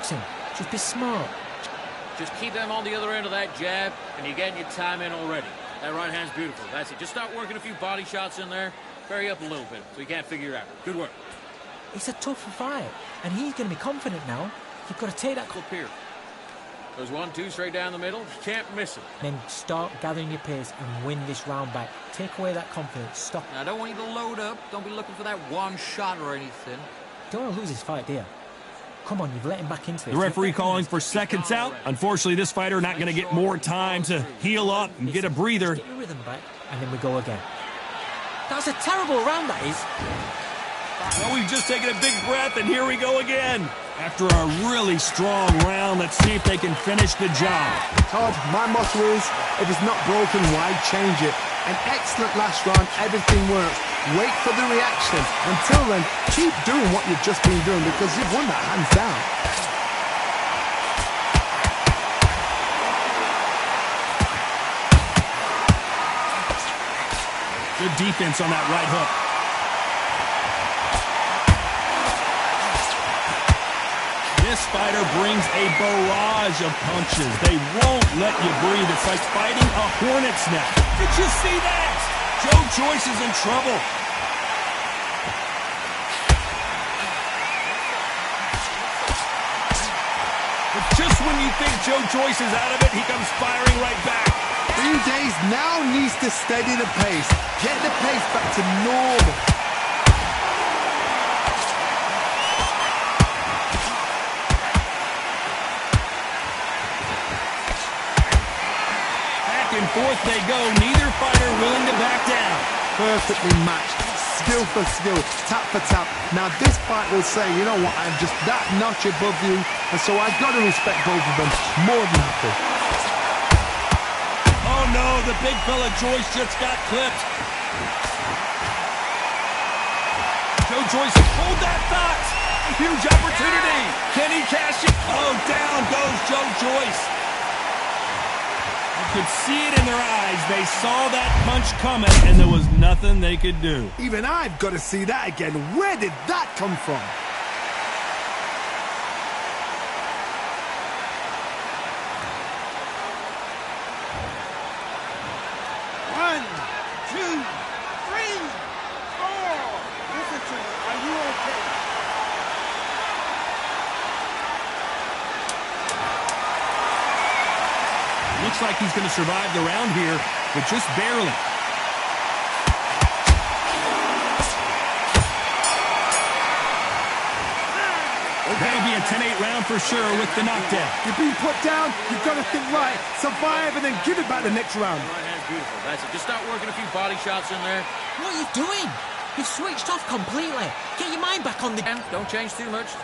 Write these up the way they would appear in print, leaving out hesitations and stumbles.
boxing. Just be smart. Just keep them on the other end of that jab, and you're getting your time in already. That right hand's beautiful. That's it. Just start working a few body shots in there. Vary up a little bit so you can't figure it out. Good work. It's a tough fight, and he's going to be confident now. You've got to take that... Up here. Goes 1-2 straight down the middle. You can't miss it. Then start gathering your pace and win this round back. Take away that confidence. Stop. Now, I don't want you to load up. Don't be looking for that one shot or anything. Don't want to lose this fight, dear. Come on, you've let him back into it. The referee calling for seconds out. Unfortunately, this fighter not going to get more time to heal up and get a breather. Get your rhythm back, and then we go again. That's a terrible round, that is. Well, we've just taken a big breath, and here we go again. After a really strong round, let's see if they can finish the job. Todd, my motto is, if it's not broken, why change it? An excellent last round, everything works. Wait for the reaction. Until then, keep doing what you've just been doing because you've won that hands down. Good defense on that right hook. This fighter brings a barrage of punches. They won't let you breathe. It's like fighting a hornet's nest. Did you see that? Joe Joyce is in trouble. But just when you think Joe Joyce is out of it, he comes firing right back. Days now needs to steady the pace. Get the pace back to normal. Back and forth they go. Neither fighter willing to back down. Perfectly matched. Skill for skill. Tap for tap. Now this fight will say, you know what, I'm just that notch above you. And so I've got to respect both of them. More than happy. Oh no, the big fella Joyce just got clipped. Joe Joyce, hold that thought. A huge opportunity. Can he cash it? Oh, down goes Joe Joyce. You could see it in their eyes. They saw that punch coming, and there was nothing they could do. Even I've got to see that again. Where did that come from? Looks like he's going to survive the round here, but just barely. That'll be a 10-8 round for sure with the knockdown. You're being put down, you've got to think right, survive, and then give it back the next round. Right hand's beautiful. That's it. Just start working a few body shots in there. What are you doing? You've switched off completely. Get your mind back on the... Don't change too much.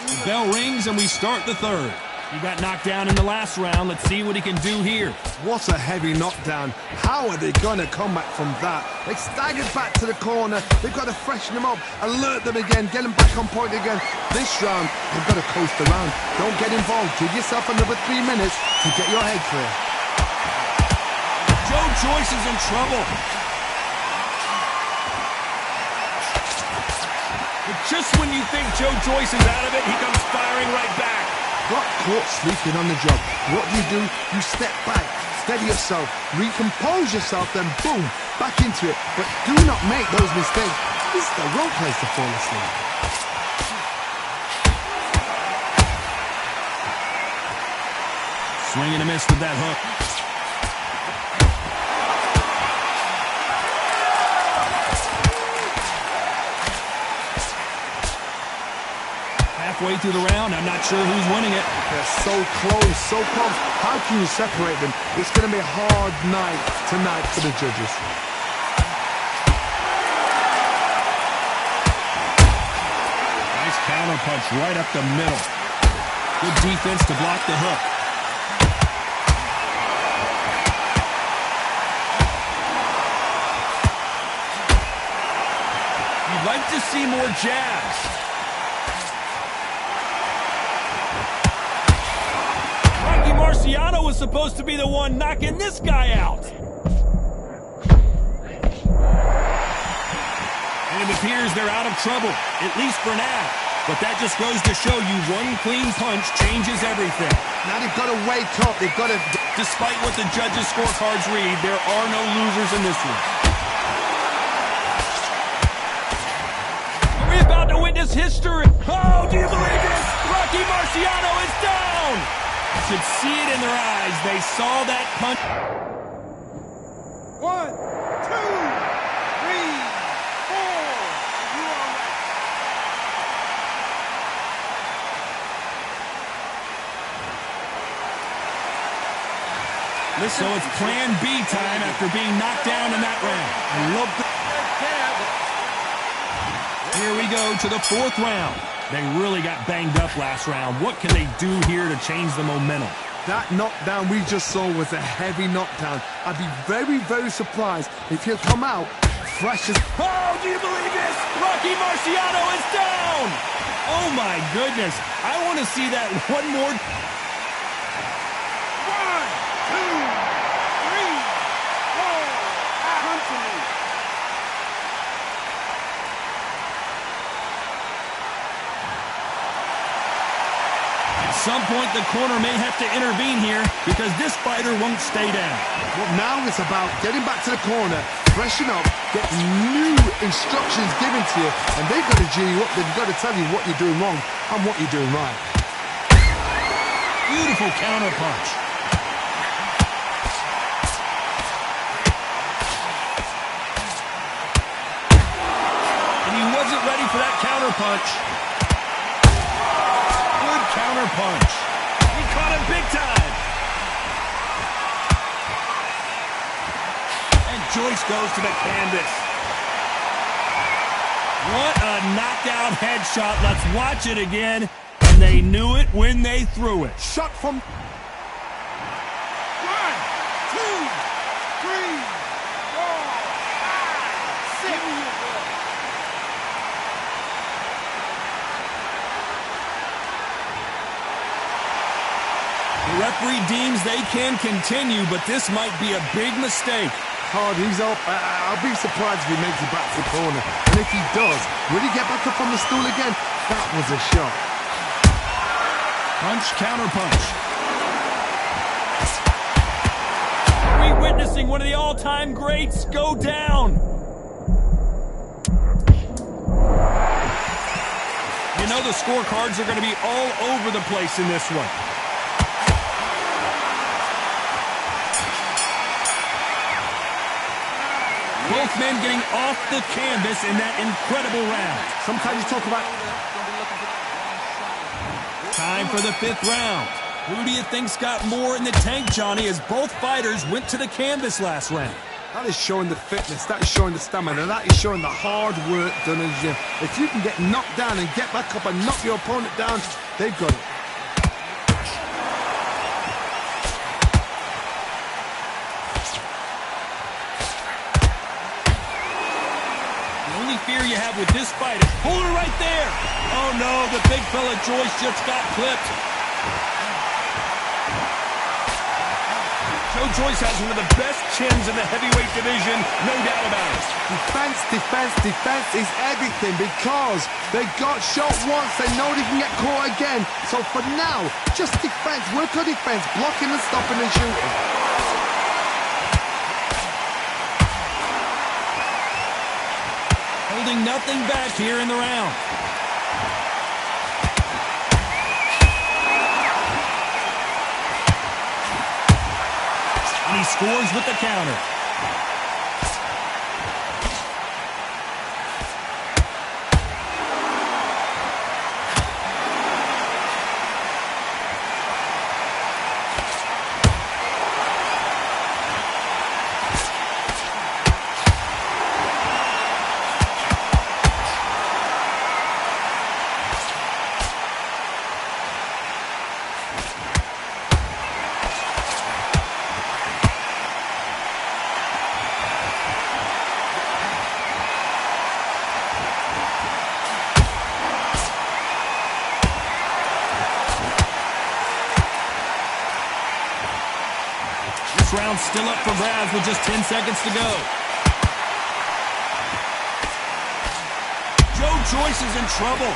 The bell rings and we start the third. He got knocked down in the last round. Let's see what he can do here. What a heavy knockdown. How are they going to come back from that? They staggered back to the corner. They've got to freshen them up, alert them again, get them back on point again. This round, they've got to coast around. Don't get involved. Give yourself another 3 minutes to get your head clear. Joe Joyce is in trouble. But just when you think Joe Joyce is out of it, he comes firing right back. Got caught sleeping on the job. What do? You step back, steady yourself, recompose yourself, then boom, back into it. But do not make those mistakes. This is the wrong place to fall asleep. Swing and a miss with that hook. Halfway through the round, I'm not sure who's winning it. They're so close, so close. How can you separate them? It's going to be a hard night tonight for the judges. Nice counter punch right up the middle. Good defense to block the hook. You'd like to see more jabs. Marciano was supposed to be the one knocking this guy out. And it appears they're out of trouble, at least for now. But that just goes to show you one clean punch changes everything. Now they've got to wake up. They've got to... Despite what the judges' scorecards read, there are no losers in this one. Are we about to witness history? Oh, do you believe this? Rocky Marciano is down! You could see it in their eyes. They saw that punch. 1, 2, 3, 4. You are right. So it's plan B time after being knocked down in that round. I love the... Here we go to the 4th round. They really got banged up last round. What can they do here to change the momentum? That knockdown we just saw was a heavy knockdown. I'd be very, very surprised if he'll come out fresh as... Oh, do you believe this? Rocky Marciano is down! Oh, my goodness. I want to see that one more... 1, 2, 3, 4. Come to me. At some point, the corner may have to intervene here because this fighter won't stay down. Well, now it's about getting back to the corner, freshen up, get new instructions given to you, and they've got to G you up. They've got to tell you what you're doing wrong and what you're doing right. Beautiful counter punch. And he wasn't ready for that counter punch. Good counter punch. He caught him big time. And Joyce goes to the canvas. What a knockout headshot. Let's watch it again. And they knew it when they threw it. Shot from... 1, 2, 3, 4, 5, 6. The referee deems they can continue, but this might be a big mistake. Hard, he's up. I'll be surprised if he makes it back to the corner. And if he does, will he get back up on the stool again? That was a shot. Punch, counter punch. Are we witnessing one of the all-time greats go down? You know the scorecards are going to be all over the place in this one. Both men getting off the canvas in that incredible round. Sometimes you talk about... Time for the 5th round. Who do you think's got more in the tank, Johnny, as both fighters went to the canvas last round? That is showing the fitness, that is showing the stamina, that is showing the hard work done in the gym. If you can get knocked down and get back up and knock your opponent down, they've got it. Fear you have with this fight is hold her right there. Oh no, the big fella Joyce just got clipped. Joe Joyce has one of the best chins in the heavyweight division, no doubt about it. Defense, defense, defense is everything because they got shot once, they know they can get caught again. So for now, just defense, work on defense, blocking and stopping and shooting. Holding nothing back here in the round. And he scores with the counter. Round still up for grabs with just 10 seconds to go. Joe Joyce is in trouble.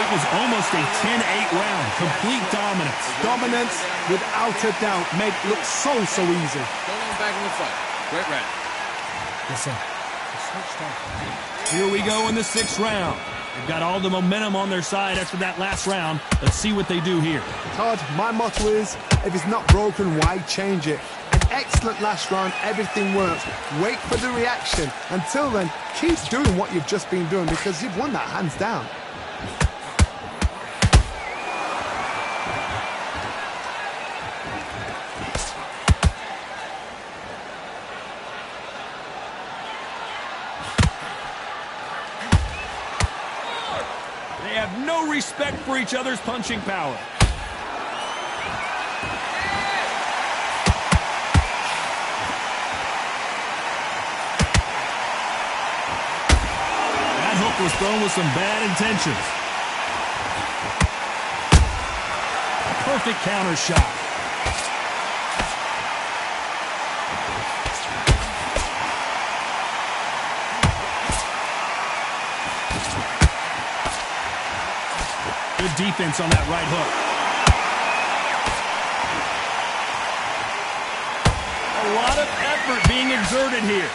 That was almost a 10-8 round. Complete dominance. Dominance, without a doubt, made it look so easy. Don't let him back in the fight. Great round. Listen, he switched off. Here we go in the 6th round. They've got all the momentum on their side after that last round. Let's see what they do here. Todd, my motto is, if it's not broken, why change it? An excellent last round, everything works. Wait for the reaction. Until then, keep doing what you've just been doing because you've won that hands down. They have no respect for each other's punching power. That hook was thrown with some bad intentions. Perfect counter shot. Good defense on that right hook. A lot of effort being exerted here.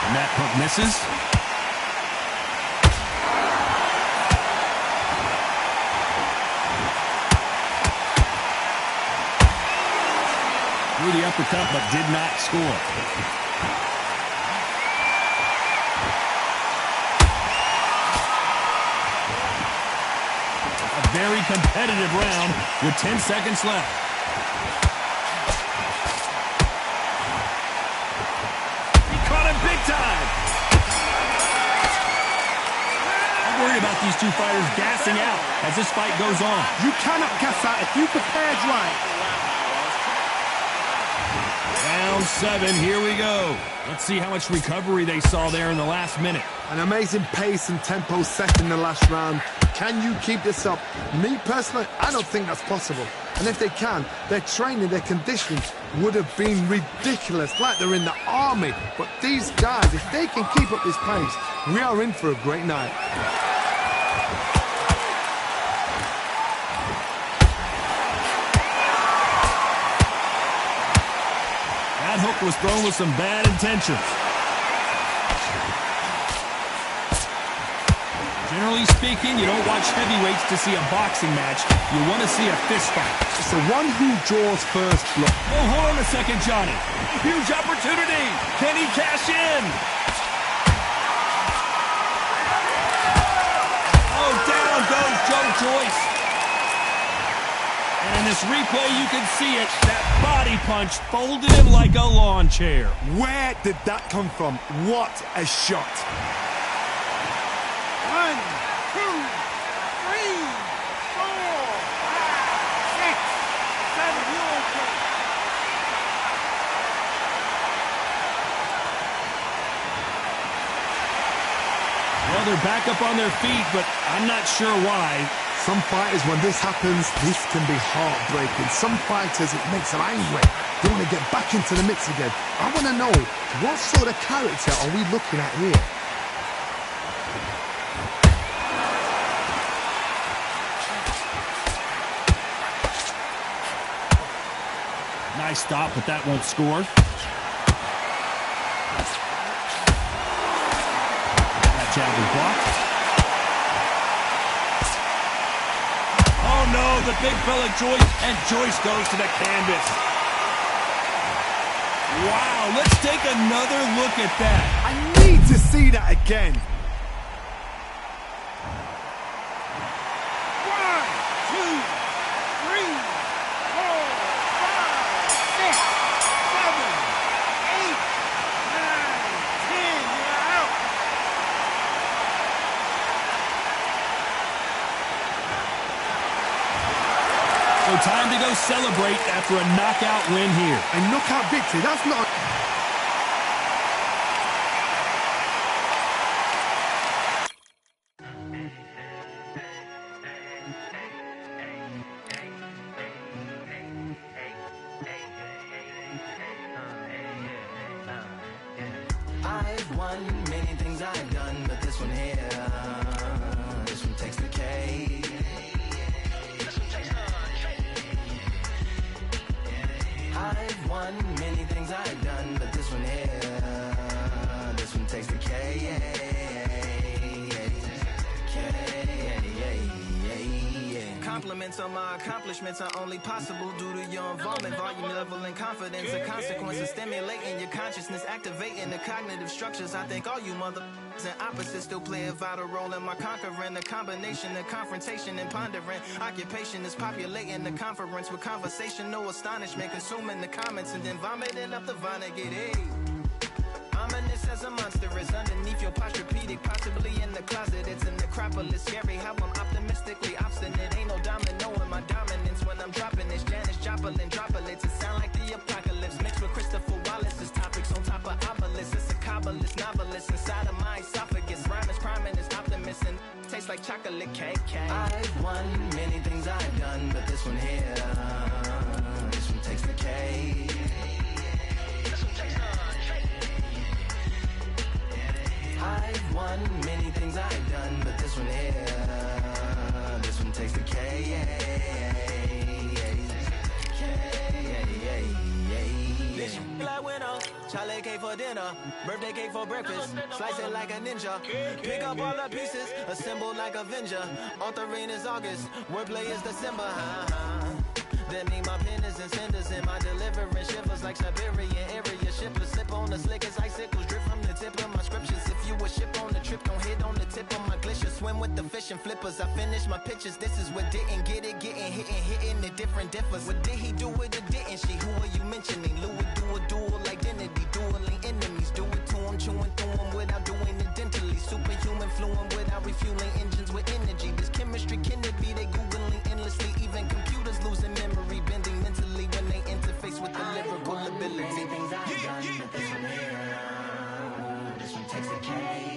And that hook misses. Threw the uppercut, but did not score. A very competitive round with 10 seconds left. He caught him big time. I'm worried about these two fighters gassing out as this fight goes on. You cannot gas out if you prepared right. Round 7, here we go. Let's see how much recovery they saw there in the last minute. An amazing pace and tempo set in the last round. Can you keep this up? Me personally, I don't think that's possible. And if they can, their training, their conditioning would have been ridiculous, like they're in the army. But these guys, if they can keep up this pace, we are in for a great night. That hook was thrown with some bad intentions. Generally speaking, you don't watch heavyweights to see a boxing match. You want to see a fist fight. It's the one who draws first blood. Oh, hold on a second, Johnny. Huge opportunity. Can he cash in? Oh, down goes Joe Joyce. And in this replay, you can see it. That body punch folded him like a lawn chair. Where did that come from? What a shot. 1, 2, 3, 4, 5, 6, 7. You okay? Well, they're back up on their feet, but I'm not sure why. Some fighters, when this happens, this can be heartbreaking. Some fighters, it makes them angry. They want to get back into the mix again. I want to know, what sort of character are we looking at here? Nice stop, but that won't score. That jab was blocked. Oh no, the big fella Joyce, and Joyce goes to the canvas. Wow, let's take another look at that. I need to see that again. 1, 2, 3, 4, 5, 6, 7, 8, 9, 10. You're out. So time to go celebrate after a knockout win here. A knockout victory, that's not... won many things I've done, but this one here, this one takes the cake. I've won many things I've done, but this one here, this one takes the cake. Compliments on my accomplishments are only possible due to your involvement, volume, level, and confidence. The consequences stimulating your consciousness, activating the cognitive structures. I think all you mother and opposites still play a vital role in my conquering. The combination of confrontation and pondering. Occupation is populating the conference with conversation, no astonishment, consuming the comments and then vomiting up the Vonnegut. Hey. Ominous as a monster is underneath your posturepedic, possibly in the closet. It's an necropolis, scary how I'm optimistically obstinate. Ain't no domino in my dominance when I'm dropping this. Janis Joplin droplets, it sound like the apocalypse mixed with Christopher Wallace's topics on top of obelisks. It's a kabbalist novelist inside of my esophagus. Rhyme is priming is optimist and tastes like chocolate cake. I've won many things I've done, but this one here, this one takes the cake. I've won many things I've done, but this one here, this one takes the cake. Like winner, chocolate cake for dinner, birthday cake for breakfast, slice it like a ninja, pick up all the pieces, assemble like Avenger. Author rain is August, wordplay is December. That mean my pen is in cinders and my deliverance shivers like Siberian area shippers. Slip on the slickest icicles, drip from the tip of my scriptures. If you a ship on the trip, don't hit on the tip of my glacier. Swim with the fish and flippers. I finish my pictures. This is what didn't get it, getting hit and hitting the different differs. What did he do with it, didn't she? Who are you mentioning? Louis do a dual identity, dueling enemies. Do it to him, chewing through him without doing it dentally. Superhuman fluent without refueling engines with energy. This chemistry can it be? They googling endlessly. Even computers losing memory, bending mentally when they interface with the lyrical ability. Things I've done, but this one here, this one takes the cake.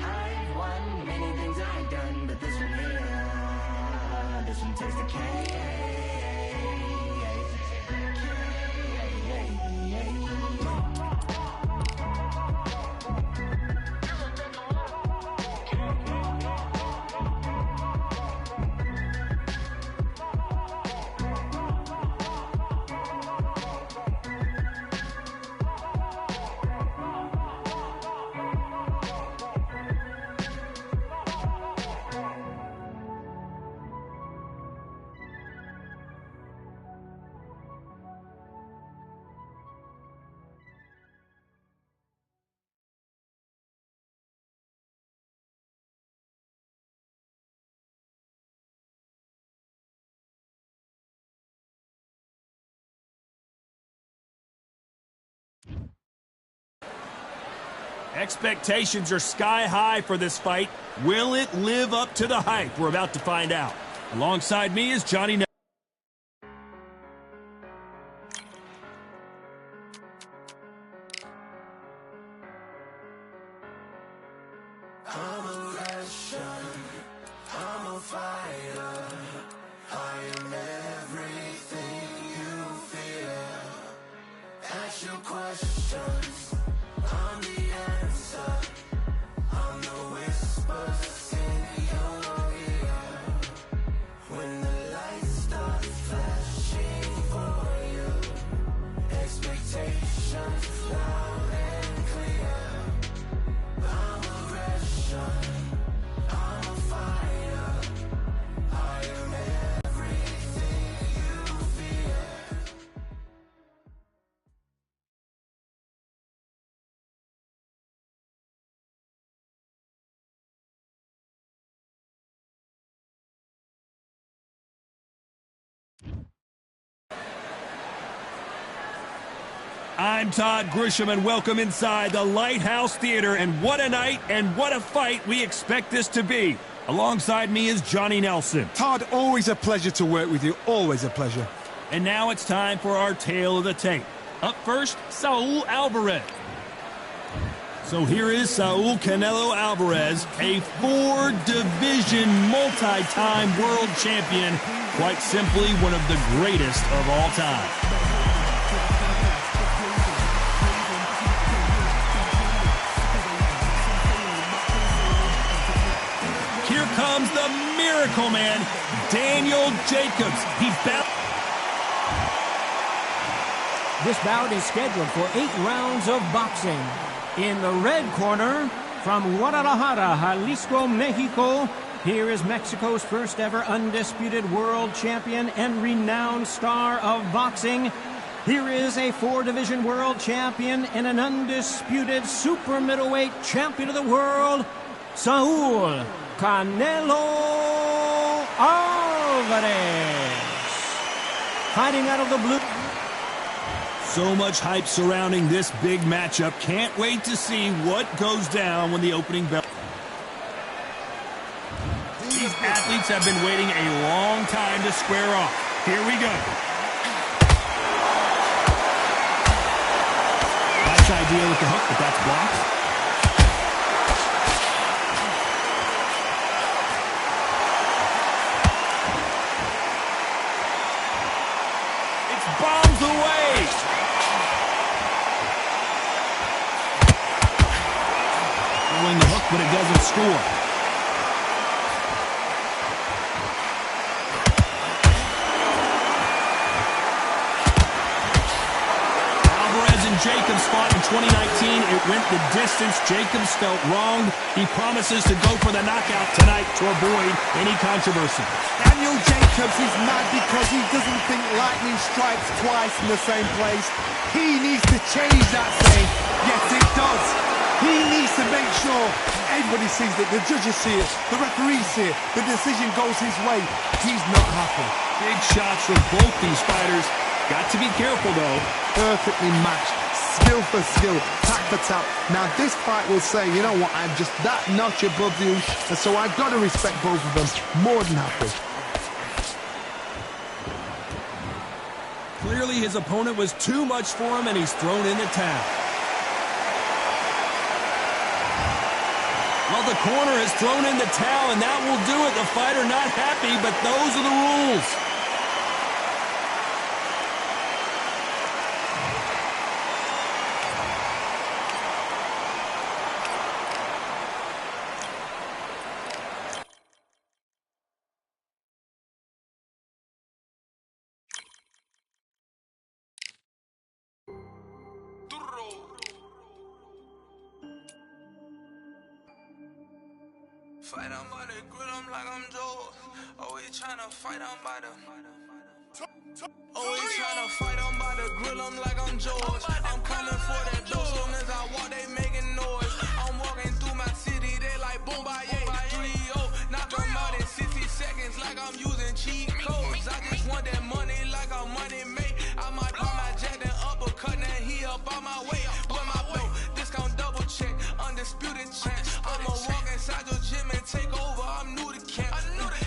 I've won many things I've done, but this one here, this one takes the cake. Expectations are sky high for this fight. Will it live up to the hype? We're about to find out. Alongside me is Johnny Nelson. I'm a Russian, I'm a fighter. I am everything you fear. Ask your questions, I'm the answer. I'm the whispers in your ear. When the lights start flashing for you, expectations loud and clear. I'm a Russian, I'm a fighter. I am everything you fear. I'm Todd Grisham, and welcome inside the Lighthouse Theater. And what a night and what a fight we expect this to be. Alongside me is Johnny Nelson. Todd, always a pleasure to work with you. Always a pleasure. And now it's time for our tale of the tape. Up first, Saul Alvarez. So here is Saul Canelo Alvarez, a 4-division multi-time world champion. Quite simply, one of the greatest of all time. miracle man, Daniel Jacobs. He bounced. This bout is scheduled for 8 rounds of boxing. In the red corner, from Guadalajara, Jalisco, Mexico, here is Mexico's first ever undisputed world champion and renowned star of boxing. Here is a 4-division world champion and an undisputed super middleweight champion of the world, Saul Canelo Alvarez. Fighting out of the blue. So much hype surrounding this big matchup. Can't wait to see what goes down when the opening bell. These athletes have been waiting a long time to square off. Here we go. Nice idea with the hook, but that's blocked. It's bombs away. Throwing the hook, but it doesn't score. Jacobs fought in 2019. It went the distance. Jacobs felt wronged. He promises to go for the knockout tonight to avoid any controversy. Daniel Jacobs is mad because he doesn't think lightning strikes twice in the same place. He needs to change that saying. Yes, it does. He needs to make sure everybody sees it. The judges see it. The referees see it. The decision goes his way. He's not happy. Big shots from both these fighters. Got to be careful, though. Perfectly matched. Skill for skill, tap for tap. Now this fight will say, you know what, I'm just that notch above you, and so I've got to respect both of them. More than happy. Clearly his opponent was too much for him, and he's thrown in the towel. Well, the corner has thrown in the towel, and that will do it. The fighter not happy, but those are the rules. Fight on by the grill, I'm like I'm Joe. Always tryna fight on by the. Always tryna fight on by the grill, I'm like I'm George. I'm coming for that dough, soon as I walk, they making noise. I'm walking through my city, they like boom, bye, 3-0. Knock them out in 60 seconds, like I'm using cheat codes. I just want that money, like I'm money made. I might call my jack, then uppercut, then he up on my way. With my belt, discount double check, undisputed champ. I'ma walk inside your gym and take over. I'm new to camp.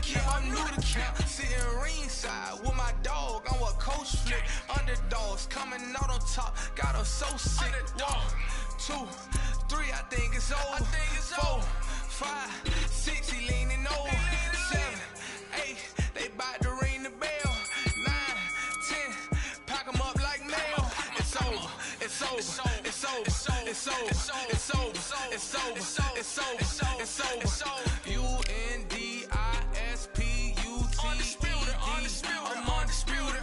Yeah, I'm new to camp. Sitting ringside with my dog on what coach flick. Underdogs coming out on top. Got them so sick. 1, 2, 3, I think it's over. 4, 5, 6, he leaning over. 7, 8, they bout to ring the bell. 9, 10, pack them up like mail. It's over. It's over. It's over. It's over. It's over. It's over. It's over. It's over. It's over. UNDISPUTED. I'm undisputed. UNDISPUTED. I'm undisputed.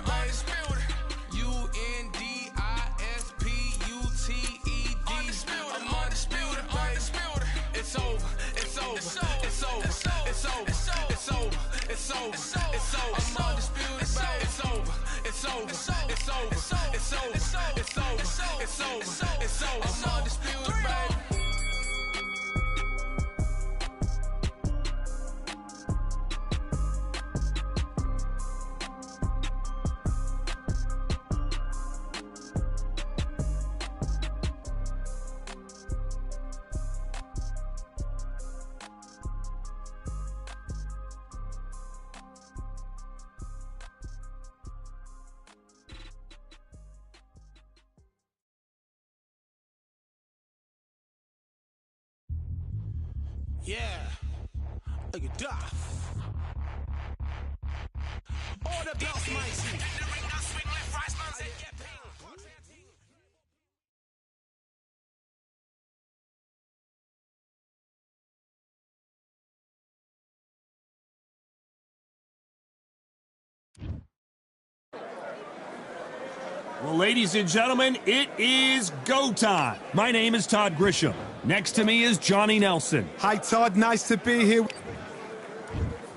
It's over. It's over. It's over. It's over. It's over. It's over. It's over. I'm undisputed. It's over. It's over. It's over. It's over. It's over. It's over. It's over. I'm undisputed, baby. Yeah, look at that. All the belts, mighty. Well, ladies and gentlemen, it is go time. My name is Todd Grisham. Next to me is Johnny Nelson. Hi, Todd. Nice to be here.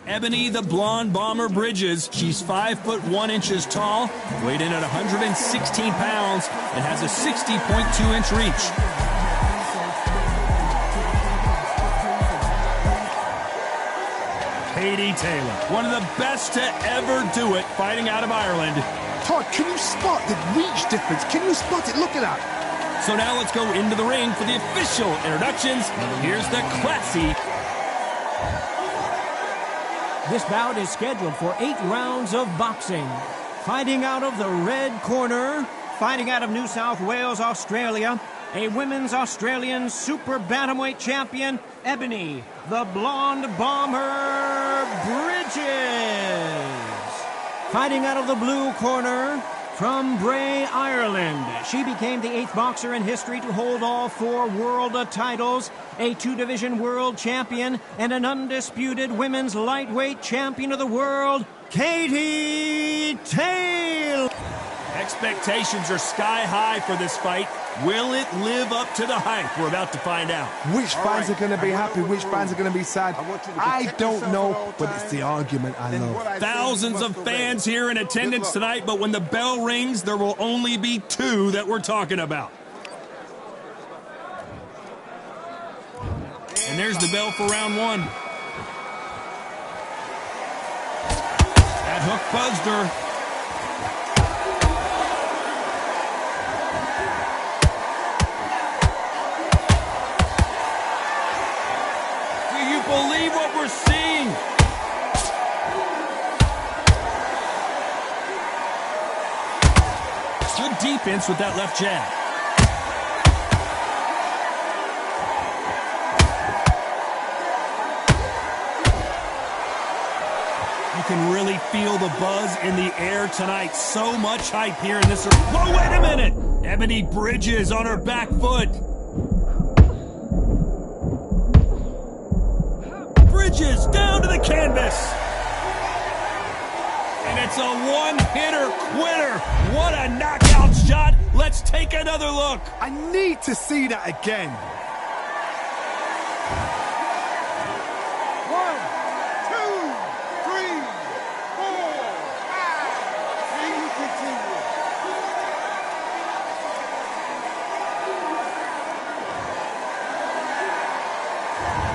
Ebony the Blonde Bomber Bridges. She's 5'1" tall, weighed in at 116 pounds, and has a 60.2-inch reach. Katie Taylor, one of the best to ever do it, fighting out of Ireland. Todd, can you spot the reach difference? Can you spot it? Look at that. So now let's go into the ring for the official introductions. Here's the classy. This bout is scheduled for 8 rounds of boxing. Fighting out of the red corner, fighting out of New South Wales, Australia, a women's Australian super bantamweight champion, Ebony, the Blonde Bomber Bridges. Fighting out of the blue corner, from Bray, Ireland, she became the 8th boxer in history to hold all 4 world titles, a 2-division world champion, and an undisputed women's lightweight champion of the world, Katie Taylor. Expectations are sky high for this fight. Will it live up to the hype? We're about to find out. Which fans are going to be happy? Which fans are going to be sad? I don't know, but it's the argument I love. Thousands of fans here in attendance tonight, but when the bell rings, there will only be 2 that we're talking about. And there's the bell for round 1. That hook buzzed her. Believe what we're seeing. Good defense with that left jab. You can really feel the buzz in the air tonight. So much hype here in this. Whoa, wait a minute! Ebony Bridges on her back foot. Bridges down to the canvas. And it's a one-hitter quitter. What a knockout shot. Let's take another look. I need to see that again. 1, 2, 3, 4, 5. And you continue.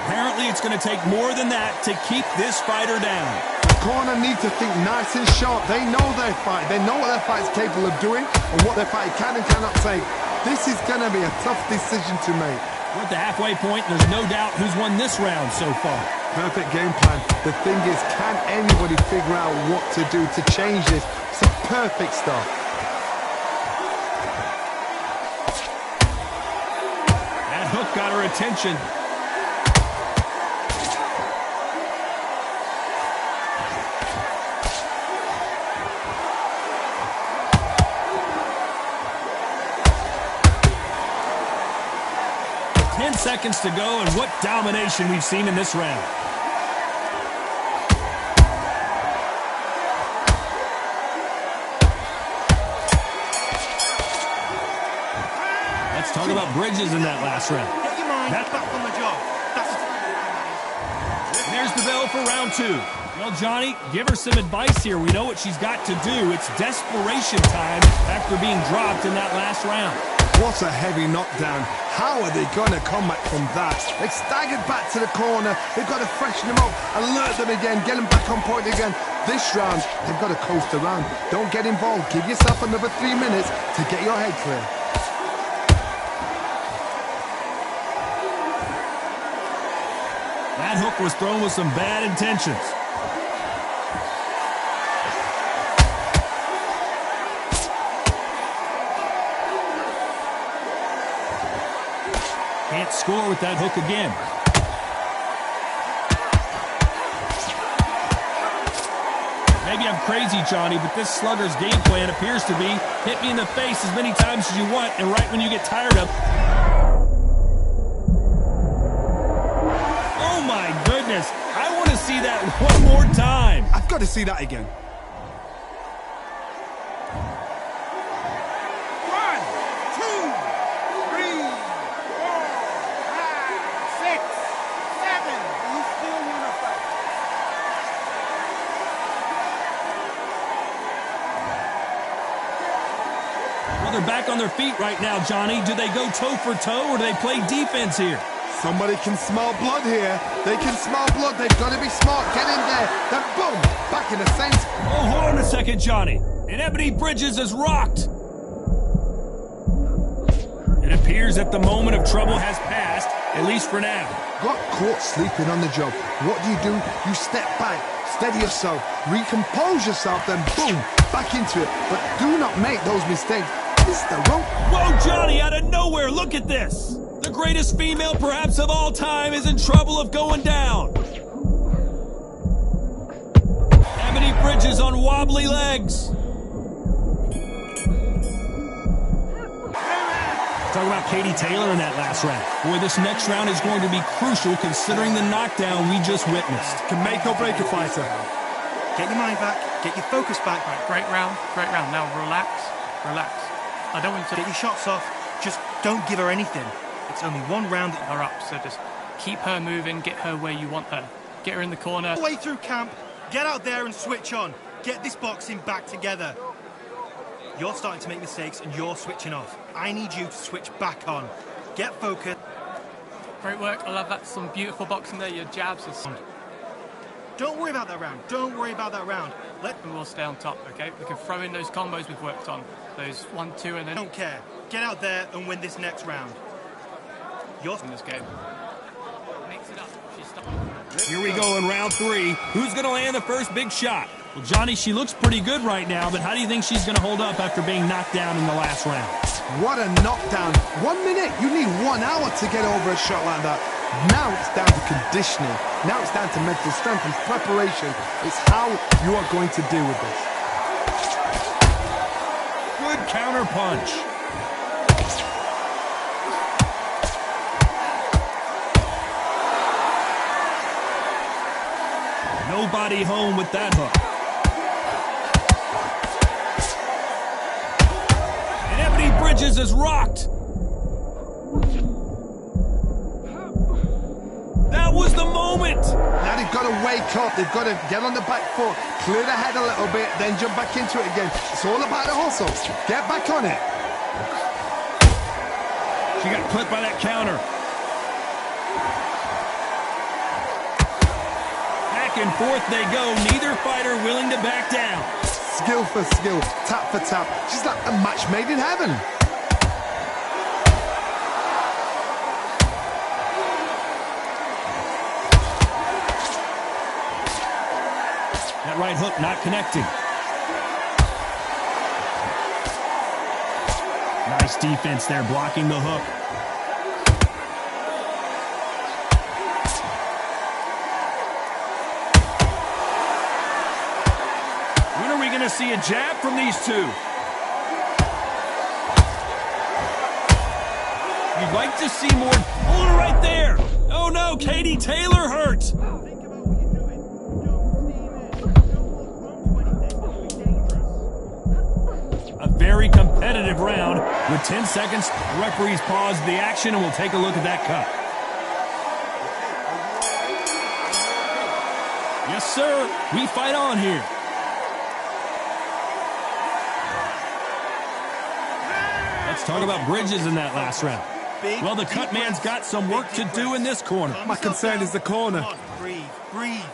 Apparently, it's going to take more than that to keep this fighter down. The corner need to think nice and sharp. They know their fight. They know what their fight's capable of doing and what their fight can and cannot take. This is going to be a tough decision to make. We're at the halfway point. There's no doubt who's won this round so far. Perfect game plan. The thing is, can anybody figure out what to do to change this? It's a perfect start. That hook got her attention. Seconds to go, and what domination we've seen in this round. Let's talk about Bridges in that last round. Get your mind back on the job. There's the bell for round 2. Well, Johnny, give her some advice here. We know what she's got to do. It's desperation time after being dropped in that last round. What a heavy knockdown. How are they going to come back from that? They've staggered back to the corner. They've got to freshen them up, alert them again, get them back on point again. This round, they've got to coast around. Don't get involved. Give yourself another 3 minutes to get your head clear. That hook was thrown with some bad intentions. Can't score with that hook again. Maybe I'm crazy, Johnny, but this slugger's game plan appears to be hit me in the face as many times as you want, and right when you get tired of. Oh my goodness, I want to see that one more time. I've got to see that again. back on their feet right now, Johnny. Do they go toe for toe or do they play defense here? Somebody can smell blood here. They can smell blood. They've got to be smart. Get in there. Then boom, back in the same. Oh, hold on a second, Johnny. And Ebony Bridges is rocked. It appears that the moment of trouble has passed, at least for now. Got caught sleeping on the job. What do? You step back, steady yourself, recompose yourself, then boom, back into it. But do not make those mistakes. This is the wrong. Whoa, Johnny, out of nowhere, look at this. The greatest female perhaps of all time is in trouble of going down. Ebony Bridges on wobbly legs. Talk about Katie Taylor in that last round. Boy, this next round is going to be crucial considering the knockdown we just witnessed. Can make or break a fighter. Get your mind back. Get your focus back. Right, great round, great round. Now relax, relax. I don't want you to Get your shots off. Just don't give her anything. It's only one round that her up, so just keep her moving, get her where you want her. Get her in the corner. all the way through camp. Get out there and switch on. Get this boxing back together. You're starting to make mistakes and you're switching off. I need you to switch back on. Get focused. Great work, I love that. Some beautiful boxing there. Your jabs are... Don't worry about that round. Don't worry about that round. And we'll stay on top, okay? We can throw in those combos we've worked on. Those 1, 2, and then... Don't care. Get out there and win this next round. You're in this game. Mix it up. Here we go in round 3. Who's going to land the first big shot? Well, Johnny, she looks pretty good right now, but how do you think she's going to hold up after being knocked down in the last round? What a knockdown. 1 minute. You need 1 hour to get over a shot like that. Now it's down to conditioning. Now it's down to mental strength and preparation. It's how you are going to deal with this. Good counter punch. Nobody home with that hook. And Ebony Bridges is rocked. That was the moment. Now they've got to wake up. They've got to get on the back foot, clear the head a little bit, then jump back into it again. It's all about the hustle. Get back on it. She got clipped by that counter. Back and forth they go. Neither fighter willing to back down. Skill for skill, tap for tap. She's like a match made in heaven. That right hook not connecting. Nice defense there, blocking the hook. When are we going to see a jab from these two? You'd like to see more. Hold it right there. Oh no, Katie Taylor hurt. A very competitive round. With 10 seconds, the referees pause the action and we'll take a look at that cut. Yes, sir. We fight on here. Let's talk about Bridges in that last round. Well, the cut man's got some work to do in this corner. My concern is the corner. Breathe, breathe.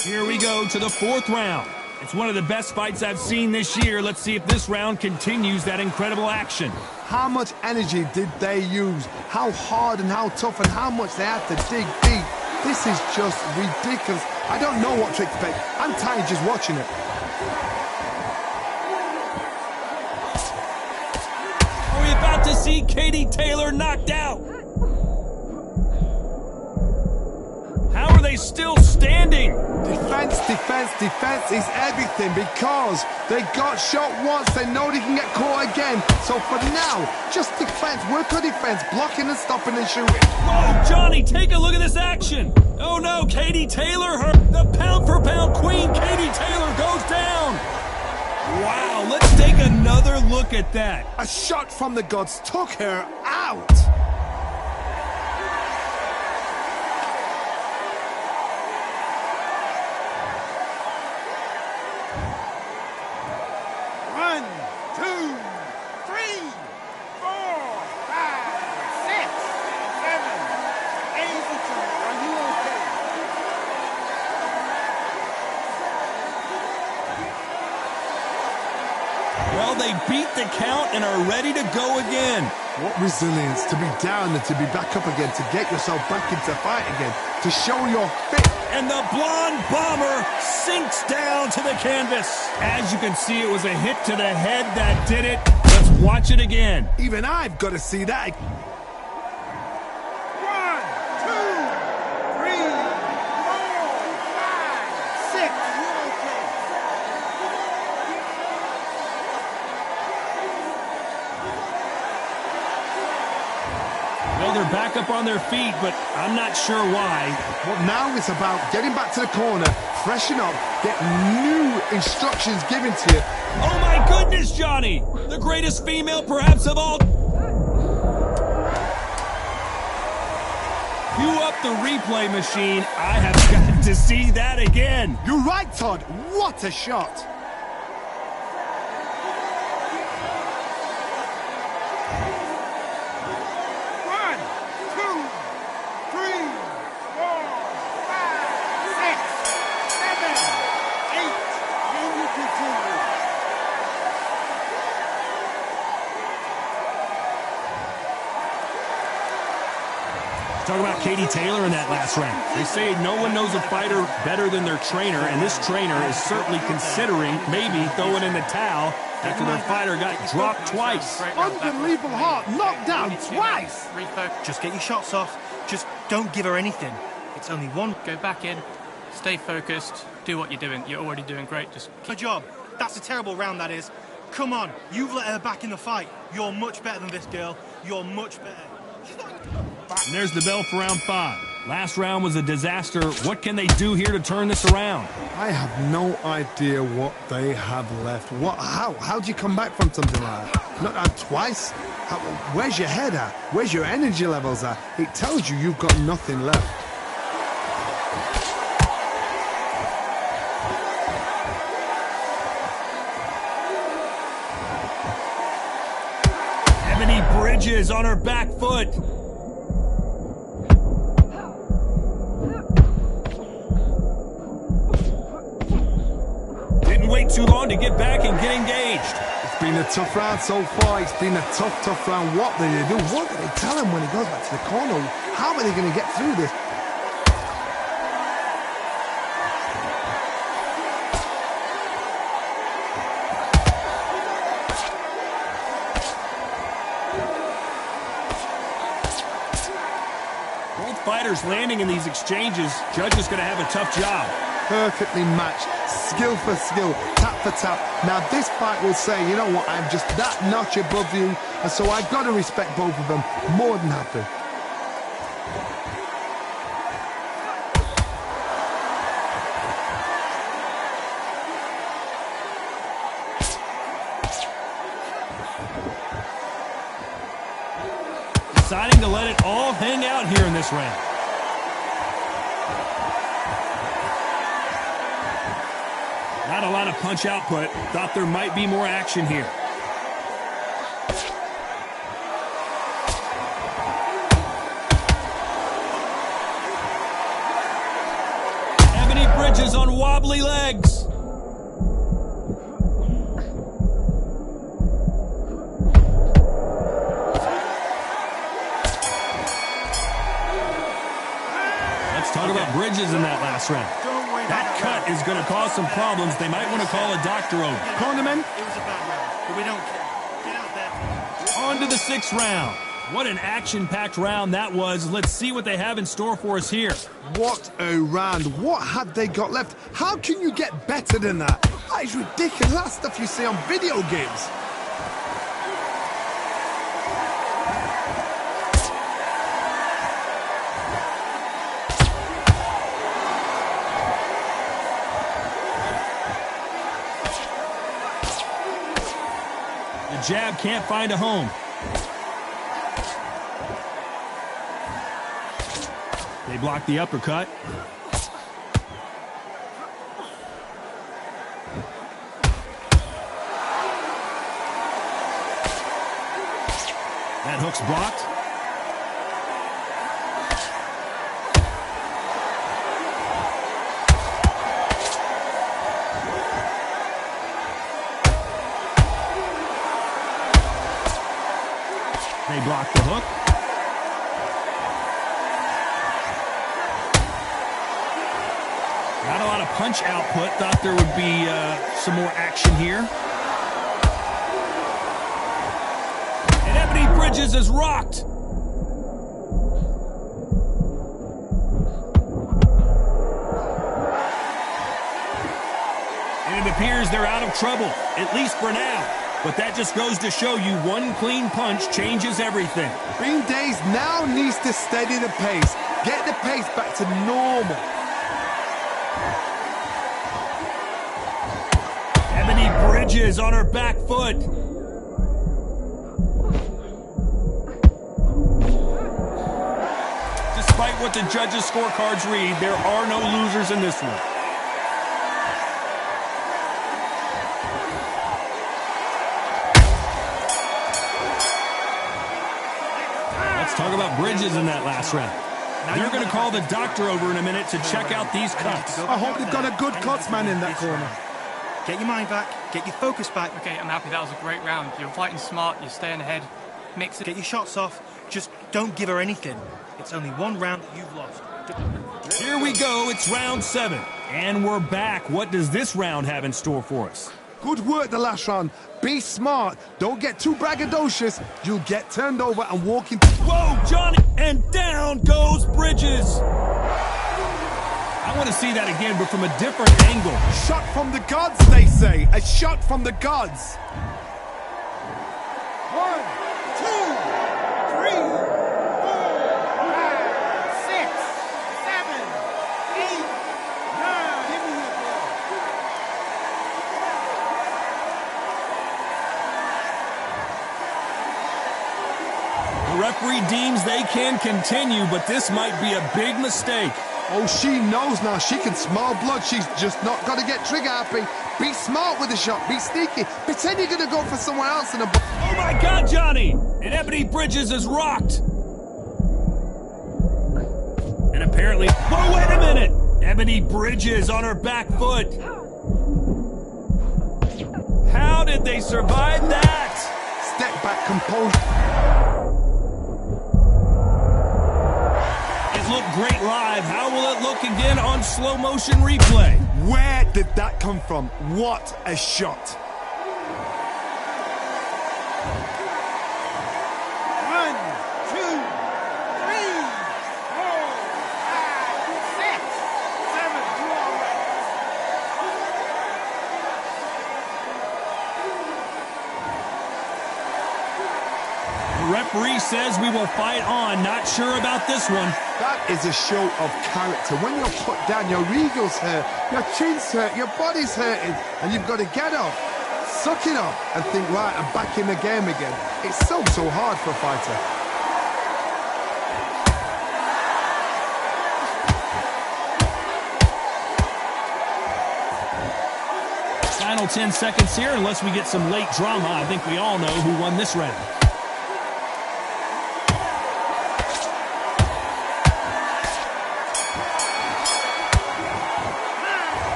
Here we go to the 4th round. It's one of the best fights I've seen this year. Let's see if this round continues that incredible action. How much energy did they use? How hard and how tough and how much they had to dig deep. This is just ridiculous. I don't know what to expect. I'm tired just watching it. Are we about to see Katie Taylor knocked out? How are they still standing? Defense, defense, defense is everything because they got shot once. They know they can get caught again. So for now, just defense. Work on defense, blocking and stopping and shooting. Whoa, Johnny, take a look at this action. Oh no, Katie Taylor hurt. The pound-for-pound queen, Katie Taylor, goes down. Wow, let's take another look at that. A shot from the gods took her out. they beat the count and are ready to go again. What resilience to be down and to be back up again, to get yourself back into fight again, to show your fit. And the blonde bomber sinks down to the canvas. As you can see, it was a hit to the head that did it. Let's watch it again. Even I've got to see that. 1, 2, 3, 4, 5, 6. Well, they're back up on their feet, but I'm not sure why. Well, now it's about getting back to the corner, freshen up, get new instructions given to you. Oh my goodness, Johnny! The greatest female perhaps of all. Cue up the replay machine. I have got to see that again. You're right, Todd. What a shot. Talk about Katie Taylor in that last round. They say no one knows a fighter better than their trainer, and this trainer is certainly considering maybe throwing in the towel after their fighter got dropped twice. Unbelievable heart, knocked down twice. Just get your shots off. Just don't give her anything. It's only one. Go back in, stay focused, do what you're doing. You're already doing great. Just Good job. That's a terrible round, that is. Come on, you've let her back in the fight. You're much better than this girl. You're much better. And there's the bell for round 5. Last round was a disaster. What can they do here to turn this around? I have no idea what they have left. How do you come back from something like that? Not out twice? Where's your head at? Where's your energy levels at? It tells you you've got nothing left. Ebony Bridges on her back foot. Wait too long to get back and get engaged. It's been a tough round so far. It's been a tough round. What do they do? What do they tell him when he goes back to the corner? How are they going to get through this? Both fighters landing in these exchanges. Judge is going to have a tough job. Perfectly matched, skill for skill, tap for tap. Now this fight will say, you know what, I'm just that notch above you, and so I've got to respect both of them more than happy. Deciding to let it all hang out here in this round. Not a lot of punch output. Thought there might be more action here. Ebony Bridges on wobbly legs. Let's talk about Bridges in that last round. That cut is going to cause some problems. They might want to call a doctor over. Cornerman? It was a bad round, but we don't care. Get out there. On to the 6th round. What an action-packed round that was. Let's see what they have in store for us here. What a round. What had they got left? How can you get better than that? That is ridiculous. That's stuff you see on video games. The jab can't find a home. They block the uppercut. That hook's blocked. block the hook. Not a lot of punch output. Thought there would be some more action here. And Ebony Bridges is rocked. And it appears they're out of trouble, at least for now. But that just goes to show you one clean punch changes everything. Green Days now needs to steady the pace. Get the pace back to normal. Ebony Bridges on her back foot. Despite what the judges' scorecards read, there are no losers in this one. Let's talk about Bridges in that last round. They're going to call the doctor over in a minute to check out these cuts. I hope they've got a good cuts man in that corner. Get your mind back, get your focus back. Okay, I'm happy that was a great round. You're fighting smart, you're staying ahead. Mix it. Get your shots off, just don't give her anything. It's only one round that you've lost. Here we go, it's round 7. And we're back. What does this round have in store for us? Good work the last round. Be smart. Don't get too braggadocious. You'll get turned over and walk into... Whoa, Johnny! And down goes Bridges. I want to see that again, but from a different angle. Shot from the gods, they say. A shot from the gods. 1, 2, 3, 4, 5, 6, 7, 8, 9. Give me your ball. The referee deems they can continue, but this might be a big mistake. Oh, she knows now. She can smell blood. She's just not got to get trigger happy. Be smart with the shot. Be sneaky. Pretend you're going to go for someone else in a... Oh, my God, Johnny! And Ebony Bridges is rocked. And apparently... Whoa, wait a minute! Ebony Bridges on her back foot. How did they survive that? Step back, composure. Look great live. How will it look again on slow motion replay? Where did that come from? What a shot. 1, 2, 3, 4, 5, 6, 7. The referee says we will fight on. Not sure about this one. That is a show of character. When you're put down, your ego's hurt, your chin's hurt, your body's hurting, and you've got to get up, suck it up, and think, right, I'm back in the game again. It's so hard for a fighter. Final 10 seconds here, unless we get some late drama. I think we all know who won this round.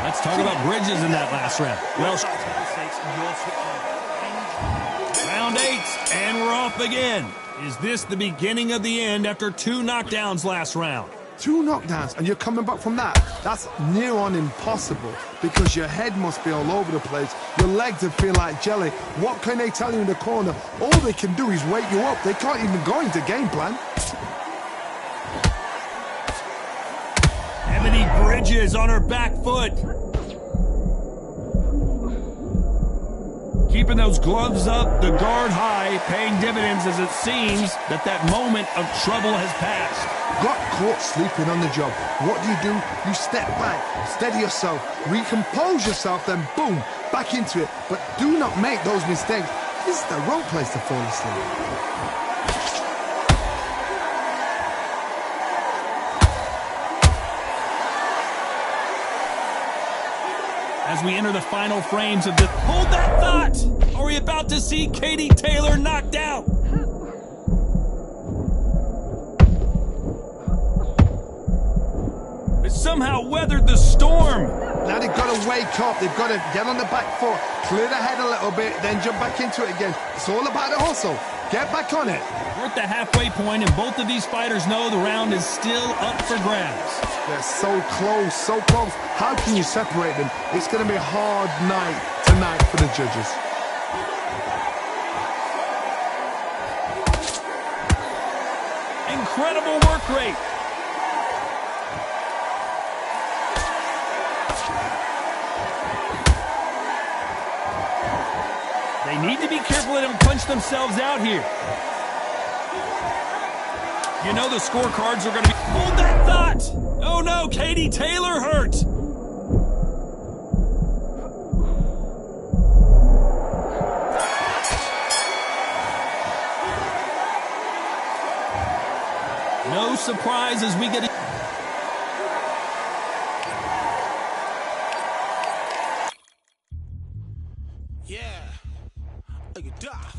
Let's talk about Bridges in that last round. Well, round 8, and we're off again. Is this the beginning of the end after 2 knockdowns last round? 2 knockdowns, and you're coming back from that? That's near on impossible, because your head must be all over the place. Your legs would feel like jelly. What can they tell you in the corner? All they can do is wake you up. They can't even go into game plan. Ebony Bridges on her back foot. Keeping those gloves up, the guard high, paying dividends as it seems that moment of trouble has passed. Got caught sleeping on the job. What do? You step back, steady yourself, recompose yourself, then boom, back into it. But do not make those mistakes. This is the wrong place to fall asleep. As we enter the final frames of the... Hold that thought! Are we about to see Katie Taylor knocked out? But somehow weathered the storm. Now they've got to wake up. They've got to get on the back foot, clear the head a little bit, then jump back into it again. It's all about the hustle. Get back on it. We're at the halfway point, and both of these fighters know the round is still up for grabs. They're so close, so close. How can you separate them? It's going to be a hard night tonight for the judges. Incredible work rate. They need to be careful let them punch themselves out here. You know the scorecards are going to be... Hold that thought! Oh no, Katie Taylor hurt! No surprise as we get... Yeah. Look at that.